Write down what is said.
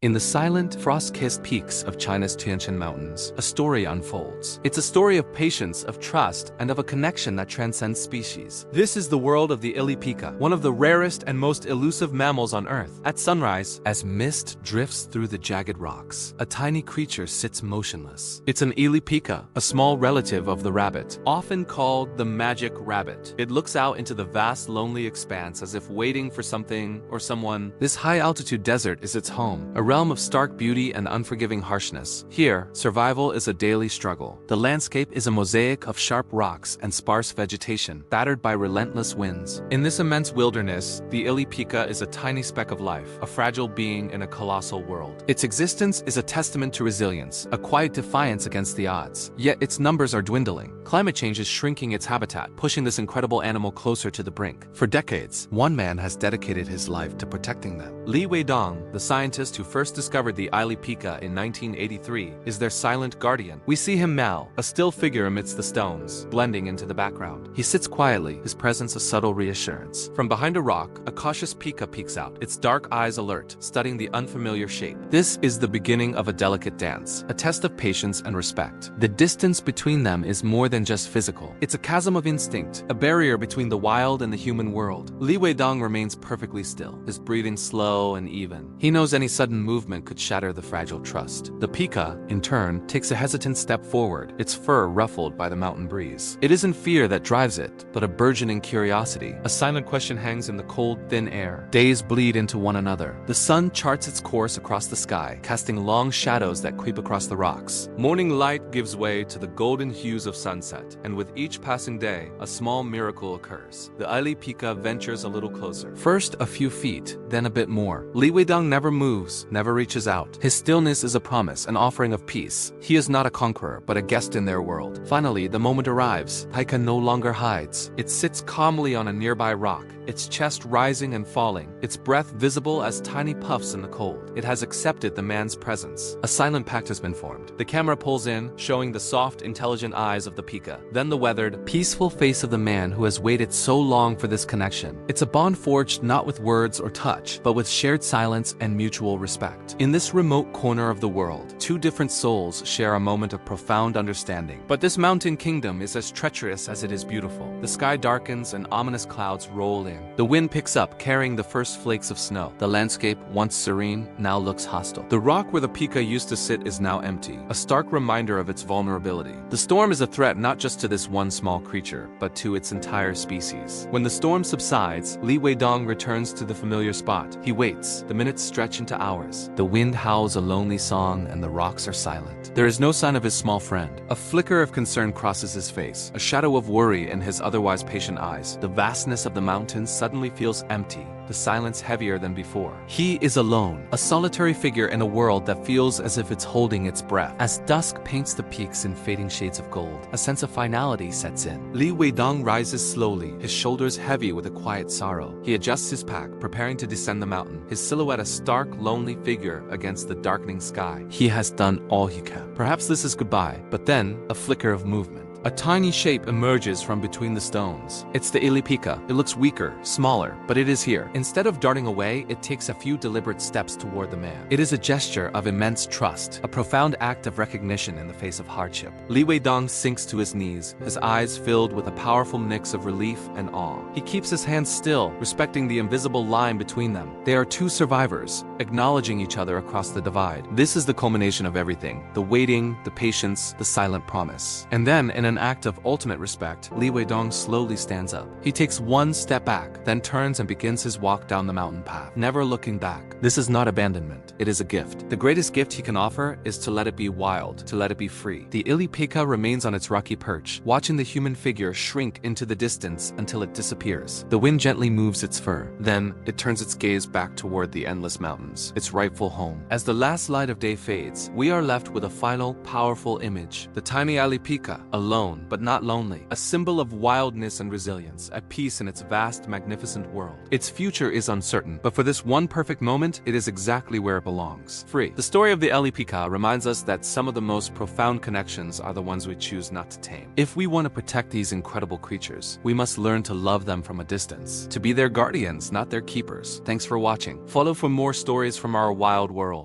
In the silent, frost-kissed peaks of China's Tianshan Mountains, a story unfolds. It's a story of patience, of trust, and of a connection that transcends species. This is the world of the pika, one of the rarest and most elusive mammals on Earth. At sunrise, as mist drifts through the jagged rocks, a tiny creature sits motionless. It's an pika, a small relative of the rabbit, often called the magic rabbit. It looks out into the vast, lonely expanse as if waiting for something or someone. This high-altitude desert is its home, a realm of stark beauty and unforgiving harshness. Here, survival is a daily struggle. The landscape is a mosaic of sharp rocks and sparse vegetation, battered by relentless winds. In this immense wilderness, the pika is a tiny speck of life, a fragile being in a colossal world. Its existence is a testament to resilience, a quiet defiance against the odds. Yet its numbers are dwindling. Climate change is shrinking its habitat, pushing this incredible animal closer to the brink. For decades, one man has dedicated his life to protecting them. Li Weidong, the scientist who first discovered the pika in 1983, is their silent guardian. We see him now, a still figure amidst the stones, blending into the background. He sits quietly, his presence a subtle reassurance. From behind a rock, a cautious pika peeks out, its dark eyes alert, studying the unfamiliar shape. This is the beginning of a delicate dance, a test of patience and respect. The distance between them is more than just physical. It's a chasm of instinct, a barrier between the wild and the human world. Li Weidong remains perfectly still, his breathing slow and even. He knows any sudden movement could shatter the fragile trust. The pika, in turn, takes a hesitant step forward, its fur ruffled by the mountain breeze. It isn't fear that drives it, but a burgeoning curiosity. A silent question hangs in the cold, thin air. Days bleed into one another. The sun charts its course across the sky, casting long shadows that creep across the rocks. Morning light gives way to the golden hues of sunset, and with each passing day, a small miracle occurs. The pika ventures a little closer. First a few feet, then a bit more. Li Weidong never moves, never reaches out. His stillness is a promise, an offering of peace. He is not a conqueror, but a guest in their world. Finally, the moment arrives. Pika no longer hides. It sits calmly on a nearby rock, its chest rising and falling, its breath visible as tiny puffs in the cold. It has accepted the man's presence. A silent pact has been formed. The camera pulls in, showing the soft, intelligent eyes of the pika, then the weathered, peaceful face of the man who has waited so long for this connection. It's a bond forged not with words or touch, but with shared silence and mutual respect. In this remote corner of the world, two different souls share a moment of profound understanding. But this mountain kingdom is as treacherous as it is beautiful. The sky darkens and ominous clouds roll in. The wind picks up, carrying the first flakes of snow. The landscape, once serene, now looks hostile. The rock where the pika used to sit is now empty, a stark reminder of its vulnerability. The storm is a threat not just to this one small creature, but to its entire species. When the storm subsides, Li Weidong returns to the familiar spot. He waits. The minutes stretch into hours. The wind howls a lonely song and the rocks are silent. There is no sign of his small friend. A flicker of concern crosses his face, a shadow of worry in his otherwise patient eyes. The vastness of the mountains suddenly feels empty, the silence heavier than before. He is alone, a solitary figure in a world that feels as if it's holding its breath. As dusk paints the peaks in fading shades of gold, a sense of finality sets in. Li Weidong rises slowly, his shoulders heavy with a quiet sorrow. He adjusts his pack, preparing to descend the mountain, his silhouette a stark, lonely figure against the darkening sky. He has done all he can. Perhaps this is goodbye, but then a flicker of movement. A tiny shape emerges from between the stones. It's the pika. It looks weaker, smaller, but it is here. Instead of darting away, it takes a few deliberate steps toward the man. It is a gesture of immense trust, a profound act of recognition in the face of hardship. Li Weidong sinks to his knees, his eyes filled with a powerful mix of relief and awe. He keeps his hands still, respecting the invisible line between them. They are two survivors, acknowledging each other across the divide. This is the culmination of everything: the waiting, the patience, the silent promise. And then, in an act of ultimate respect, Li Weidong slowly stands up. He takes one step back, then turns and begins his walk down the mountain path, never looking back. This is not abandonment, it is a gift. The greatest gift he can offer is to let it be wild, to let it be free. The pika remains on its rocky perch, watching the human figure shrink into the distance until it disappears. The wind gently moves its fur. Then, it turns its gaze back toward the endless mountains, its rightful home. As the last light of day fades, we are left with a final, powerful image. The tiny pika, alone, but not lonely, a symbol of wildness and resilience, at peace in its vast, magnificent world. Its future is uncertain, but for this one perfect moment, it is exactly where it belongs, free. The story of the pika reminds us that some of the most profound connections are the ones we choose not to tame. If we want to protect these incredible creatures, we must learn to love them from a distance, to be their guardians, not their keepers. Thanks for watching. Follow for more stories from our wild world.